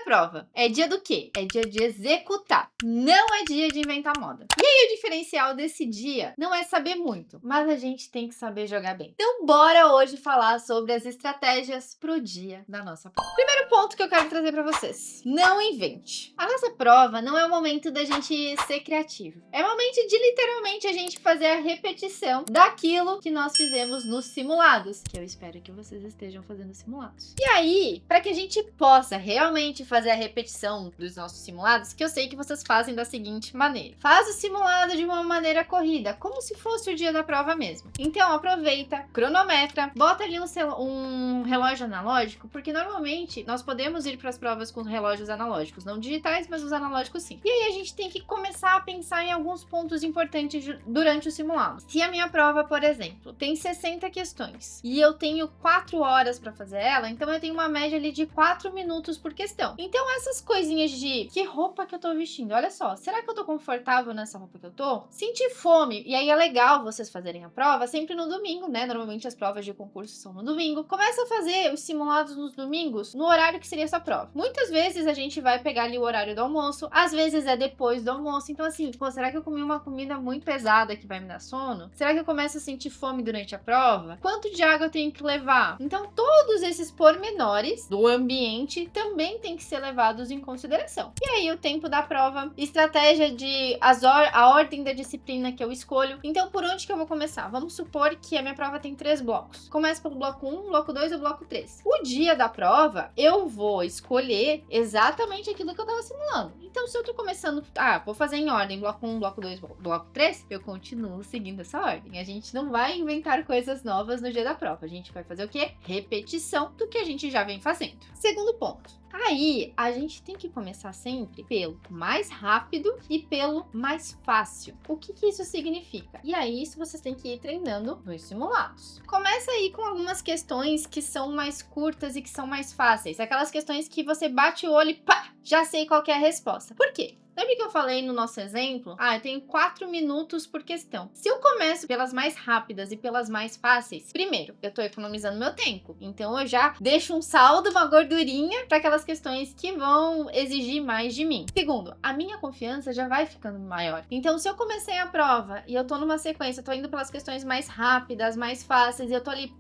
prova é dia do quê? É dia de executar, não é dia de inventar moda. E aí o diferencial desse dia não é saber muito, mas a gente tem que saber jogar bem. Então bora hoje falar sobre as estratégias pro dia da nossa prova. Primeiro ponto que eu quero trazer para vocês: não invente. A nossa prova não é o momento da gente ser criativo, é o momento de literalmente a gente fazer a repetição daquilo que nós fizemos nos simulados, que eu espero que vocês estejam fazendo simulados. E aí, para que a gente possa realmente fazer a repetição dos nossos simulados, que eu sei que vocês fazem da seguinte maneira: faz o simulado de uma maneira corrida, como se fosse o dia da prova mesmo. Então aproveita, cronometra, bota ali um relógio analógico, porque normalmente nós podemos ir para as provas com relógios analógicos, não digitais, mas os analógicos sim. E aí a gente tem que começar a pensar em alguns pontos importantes durante o simulado. Se a minha prova, por exemplo, tem 60 questões e eu tenho 4 horas para fazer ela, então eu tenho uma média ali de 4 minutos por questão. Então essas coisinhas de que roupa que eu tô vestindo, olha só, será que eu tô confortável nessa roupa que eu tô? Sentir fome, e aí é legal vocês fazerem a prova sempre no domingo, né? Normalmente as provas de concurso são no domingo. Começa a fazer os simulados nos domingos, no horário que seria essa prova. Muitas vezes a gente vai pegar ali o horário do almoço, às vezes é depois do almoço. Então assim, pô, será que eu comi uma comida muito pesada que vai me dar sono? Será que eu começo a sentir fome durante a prova? Quanto de água eu tenho que levar? Então todos esses pormenores do ambiente também tem que ser levados em consideração. E aí o tempo da prova, estratégia de a ordem da disciplina que eu escolho. Então por onde que eu vou começar? Vamos supor que a minha prova tem 3 blocos. Começa pelo bloco 1, bloco 2 e bloco 3. O dia da prova, eu vou escolher exatamente aquilo que eu tava simulando. Então se eu tô começando, vou fazer em ordem, bloco 1, bloco 2, bloco 3, eu continuo seguindo essa ordem. A gente não vai inventar coisas novas no dia da prova. A gente vai fazer o quê? Repetição do que a gente já vem fazendo. Segundo ponto. Aí, a gente tem que começar sempre pelo mais rápido e pelo mais fácil. O que isso significa? E aí, isso vocês têm que ir treinando nos simulados. Começa aí com algumas questões que são mais curtas e que são mais fáceis. Aquelas questões que você bate o olho e pá, já sei qual que é a resposta. Por quê? Lembra que eu falei no nosso exemplo? Eu tenho 4 minutos por questão. Se eu começo pelas mais rápidas e pelas mais fáceis, primeiro, eu tô economizando meu tempo. Então eu já deixo um saldo, uma gordurinha para aquelas questões que vão exigir mais de mim. Segundo, a minha confiança já vai ficando maior. Então se eu comecei a prova e eu tô numa sequência, eu tô indo pelas questões mais rápidas, mais fáceis, e eu tô ali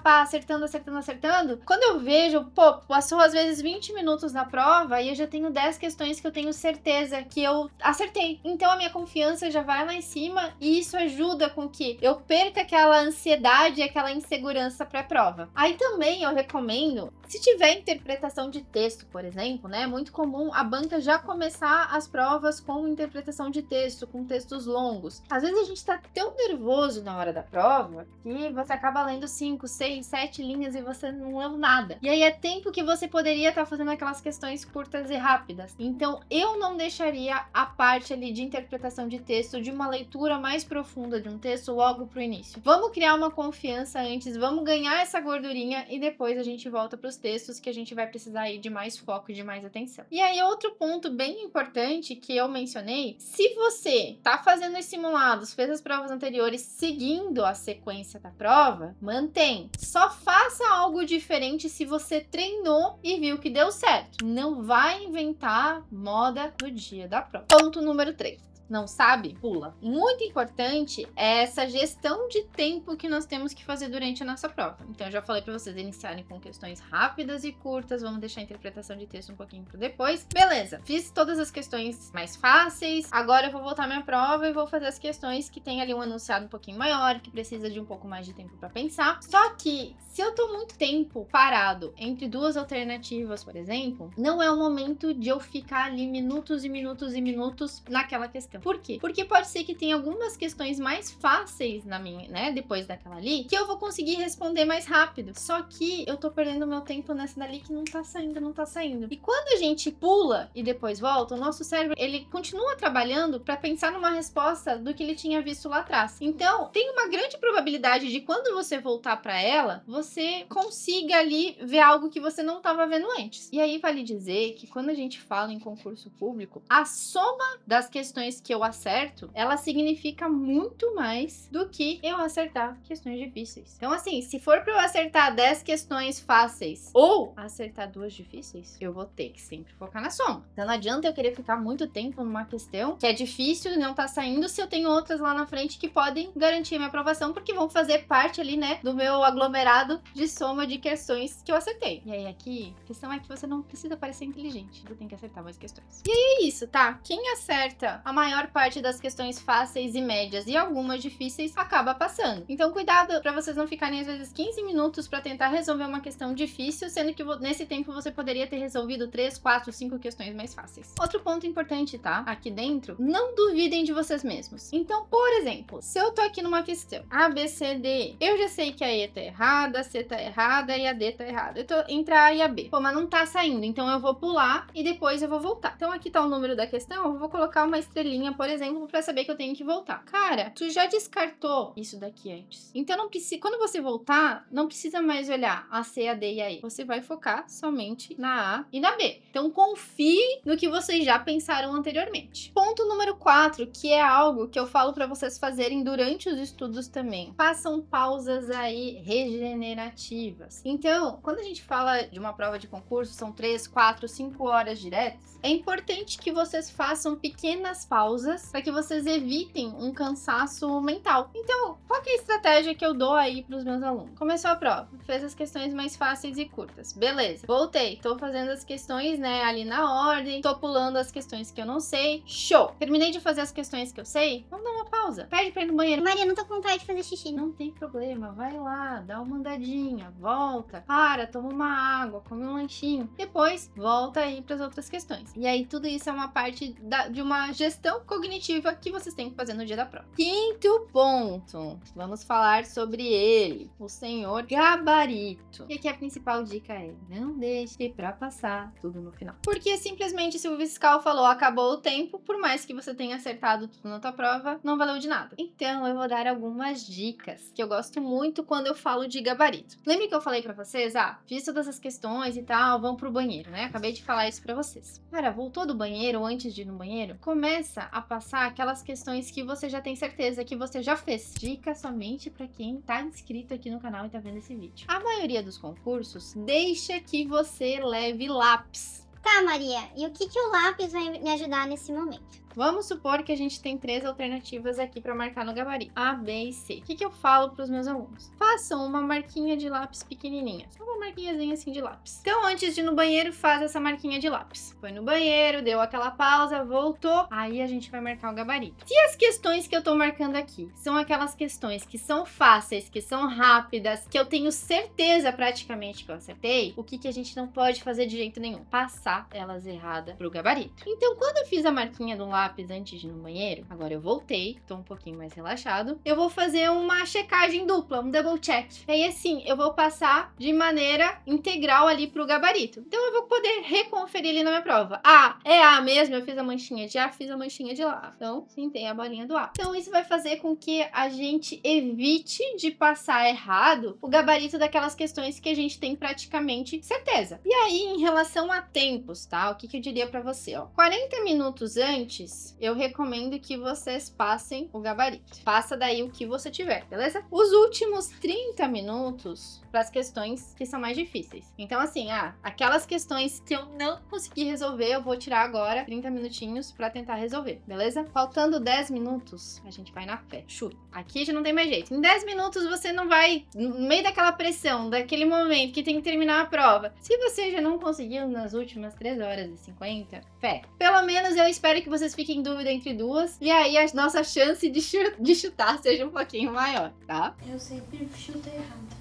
acertando, quando eu vejo, passou às vezes 20 minutos na prova e eu já tenho 10 questões que eu tenho certeza que eu acertei. Então a minha confiança já vai lá em cima e isso ajuda com que eu perca aquela ansiedade e aquela insegurança pré-prova. Aí também eu recomendo, se tiver interpretação de texto, por exemplo, né? É muito comum a banca já começar as provas com interpretação de texto, com textos longos. Às vezes a gente tá tão nervoso na hora da prova que você acaba lendo 5, 6, 7 linhas e você não leu nada. E aí é tempo que você poderia estar fazendo aquelas questões curtas e rápidas. Então eu não deixaria a parte ali de interpretação de texto, de uma leitura mais profunda de um texto logo pro início. Vamos criar uma confiança antes, vamos ganhar essa gordurinha e depois a gente volta pros textos que a gente vai precisar aí de mais foco e de mais atenção. E aí outro ponto bem importante que eu mencionei, se você tá fazendo os simulados, fez as provas anteriores seguindo a sequência da prova, mantém. Só faça algo diferente se você treinou e viu que deu certo. Não vai inventar moda no dia da prova. Ponto número 3. Não sabe? Pula. Muito importante é essa gestão de tempo que nós temos que fazer durante a nossa prova. Então, eu já falei para vocês iniciarem com questões rápidas e curtas. Vamos deixar a interpretação de texto um pouquinho para depois. Beleza, fiz todas as questões mais fáceis. Agora eu vou voltar minha prova e vou fazer as questões que tem ali um enunciado um pouquinho maior, que precisa de um pouco mais de tempo para pensar. Só que, se eu tô muito tempo parado entre duas alternativas, por exemplo, não é o momento de eu ficar ali minutos e minutos e minutos naquela questão. Por quê? Porque pode ser que tenha algumas questões mais fáceis na minha, né, depois daquela ali, que eu vou conseguir responder mais rápido. Só que eu tô perdendo meu tempo nessa dali que não tá saindo. E quando a gente pula e depois volta, o nosso cérebro, ele continua trabalhando para pensar numa resposta do que ele tinha visto lá atrás. Então, tem uma grande probabilidade de quando você voltar para ela, você consiga ali ver algo que você não estava vendo antes. E aí vale dizer que quando a gente fala em concurso público, a soma das questões que eu acerto, ela significa muito mais do que eu acertar questões difíceis. Então, assim, se for pra eu acertar 10 questões fáceis ou acertar 2 difíceis, eu vou ter que sempre focar na soma. Então, não adianta eu querer ficar muito tempo numa questão que é difícil e não tá saindo se eu tenho outras lá na frente que podem garantir minha aprovação, porque vão fazer parte ali, né, do meu aglomerado de soma de questões que eu acertei. E aí, aqui, a questão é que você não precisa parecer inteligente, você tem que acertar mais questões. E aí é isso, tá? Quem acerta a maior parte das questões fáceis e médias e algumas difíceis acaba passando. Então, cuidado pra vocês não ficarem, às vezes, 15 minutos pra tentar resolver uma questão difícil, sendo que nesse tempo você poderia ter resolvido 3, 4, 5 questões mais fáceis. Outro ponto importante, tá? Aqui dentro, não duvidem de vocês mesmos. Então, por exemplo, se eu tô aqui numa questão A, B, C, D, E, eu já sei que a E tá errada, a C tá errada e a D tá errada. Eu tô entre a A e a B. Pô, mas não tá saindo, então eu vou pular e depois eu vou voltar. Então, aqui tá o número da questão, eu vou colocar uma estrelinha, por exemplo, pra saber que eu tenho que voltar. Cara, tu já descartou isso daqui antes. Então, não precisa, quando você voltar, não precisa mais olhar a C, a D e a E. Você vai focar somente na A e na B. Então, confie no que vocês já pensaram anteriormente. Ponto número 4, que é algo que eu falo pra vocês fazerem durante os estudos também. Façam pausas aí regenerativas. Então, quando a gente fala de uma prova de concurso, são 3, 4, 5 horas diretas, é importante que vocês façam pequenas pausas para que vocês evitem um cansaço mental. Então, qual que é a estratégia que eu dou aí para os meus alunos? Começou a prova, fez as questões mais fáceis e curtas. Beleza, voltei, tô fazendo as questões, né, ali na ordem, tô pulando as questões que eu não sei. Show! Terminei de fazer as questões que eu sei, vamos dar uma pausa. Pede pra ir no banheiro. Maria, não tô com vontade de fazer xixi. Não tem problema, vai lá, dá uma andadinha, volta, para, toma uma água, come um lanchinho. Depois, volta aí para as outras questões. E aí, tudo isso é uma parte de uma gestão cognitiva que vocês têm que fazer no dia da prova. Quinto ponto, vamos falar sobre ele, o senhor gabarito. E aqui a principal dica é, não deixe para passar tudo no final. Porque simplesmente se o fiscal falou, acabou o tempo, por mais que você tenha acertado tudo na tua prova, não valeu de nada. Então, eu vou dar algumas dicas que eu gosto muito quando eu falo de gabarito. Lembra que eu falei pra vocês? Fiz todas as questões e tal, vão pro banheiro, né? Acabei de falar isso pra vocês. Cara, voltou do banheiro ou antes de ir no banheiro, começa a passar aquelas questões que você já tem certeza que você já fez. Dica somente pra quem tá inscrito aqui no canal e tá vendo esse vídeo. A maioria dos concursos deixa que você leve lápis. Tá, Maria, e o que o lápis vai me ajudar nesse momento? Vamos supor que a gente tem 3 alternativas aqui para marcar no gabarito, A, B e C. O que eu falo para os meus alunos? Façam uma marquinha de lápis pequenininha, só uma marquinhazinha assim de lápis. Então, antes de ir no banheiro, faz essa marquinha de lápis. Foi no banheiro, deu aquela pausa, voltou, aí a gente vai marcar o gabarito. Se as questões que eu tô marcando aqui são aquelas questões que são fáceis, que são rápidas, que eu tenho certeza praticamente que eu acertei, o que a gente não pode fazer de jeito nenhum? Passar elas erradas pro gabarito. Então, quando eu fiz a marquinha do lápis antes de ir no banheiro, agora eu voltei, tô um pouquinho mais relaxado, eu vou fazer uma checagem dupla, um double check. E aí assim, eu vou passar de maneira integral ali pro gabarito. Então eu vou poder reconferir ali na minha prova. É A mesmo, eu fiz a manchinha de A, fiz a manchinha de lá. Então, sim, tem a bolinha do A. Então isso vai fazer com que a gente evite de passar errado o gabarito daquelas questões que a gente tem praticamente certeza. E aí, em relação a tempos, tá? O que eu diria pra você, ó. 40 minutos antes, eu recomendo que vocês passem o gabarito. Passa daí o que você tiver, beleza? Os últimos 30 minutos para as questões que são mais difíceis. Então, assim, aquelas questões que eu não consegui resolver, eu vou tirar agora 30 minutinhos para tentar resolver, beleza? Faltando 10 minutos, a gente vai na fé. Chuta. Aqui já não tem mais jeito. Em 10 minutos você não vai, no meio daquela pressão, daquele momento que tem que terminar a prova. Se você já não conseguiu nas últimas 3 horas e 50, fé. Pelo menos eu espero que vocês fiquem em dúvida entre duas, e aí a nossa chance de chutar seja um pouquinho maior, tá? Eu sempre chuto errado.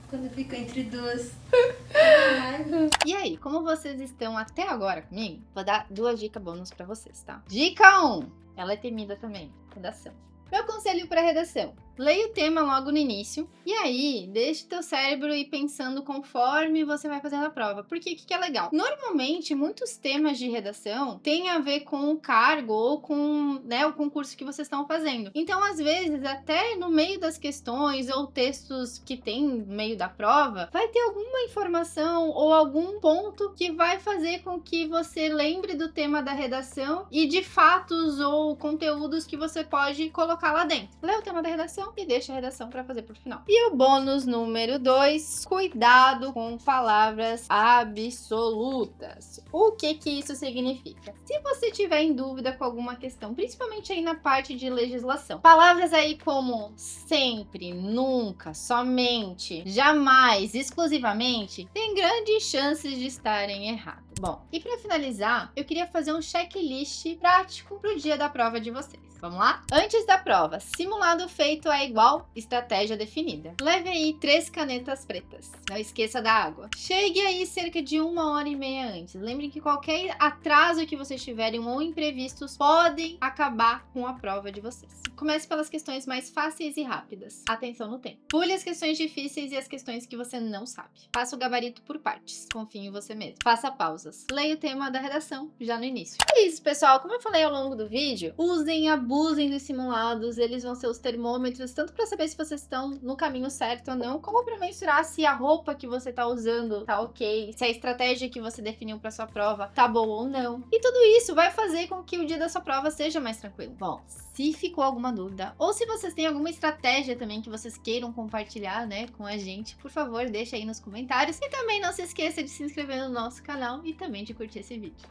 Quando fico entre duas. E aí, como vocês estão até agora comigo, vou dar 2 dicas bônus pra vocês, tá? Dica 1, ela é temida também, redação. Meu conselho para redação: Leia o tema logo no início e aí deixe teu cérebro ir pensando conforme você vai fazendo a prova. Porque o que é legal? Normalmente, muitos temas de redação têm a ver com o cargo ou com, né, o concurso que vocês estão fazendo. Então, às vezes, até no meio das questões ou textos que tem no meio da prova, vai ter alguma informação ou algum ponto que vai fazer com que você lembre do tema da redação e de fatos ou conteúdos que você pode colocar lá dentro. Lê o tema da redação e deixa a redação para fazer por final. E o bônus número 2, cuidado com palavras absolutas. O que isso significa? Se você tiver em dúvida com alguma questão, principalmente aí na parte de legislação, palavras aí como sempre, nunca, somente, jamais, exclusivamente, tem grandes chances de estarem erradas. Bom, e para finalizar, eu queria fazer um checklist prático para o dia da prova de vocês. Vamos lá? Antes da prova, simulado feito é igual estratégia definida. Leve aí 3 canetas pretas. Não esqueça da água. Chegue aí cerca de 1h30 antes. Lembrem que qualquer atraso que vocês tiverem ou imprevistos podem acabar com a prova de vocês. Comece pelas questões mais fáceis e rápidas. Atenção no tempo. Pule as questões difíceis e as questões que você não sabe. Faça o gabarito por partes. Confie em você mesmo. Faça pausas. Leia o tema da redação já no início. É isso, pessoal. Como eu falei ao longo do vídeo, abusem dos simulados, eles vão ser os termômetros, tanto para saber se vocês estão no caminho certo ou não, como para mensurar se a roupa que você tá usando tá ok, se a estratégia que você definiu para sua prova tá boa ou não. E tudo isso vai fazer com que o dia da sua prova seja mais tranquilo. Bom, se ficou alguma dúvida, ou se vocês têm alguma estratégia também que vocês queiram compartilhar, né, com a gente, por favor, deixa aí nos comentários. E também não se esqueça de se inscrever no nosso canal e também de curtir esse vídeo.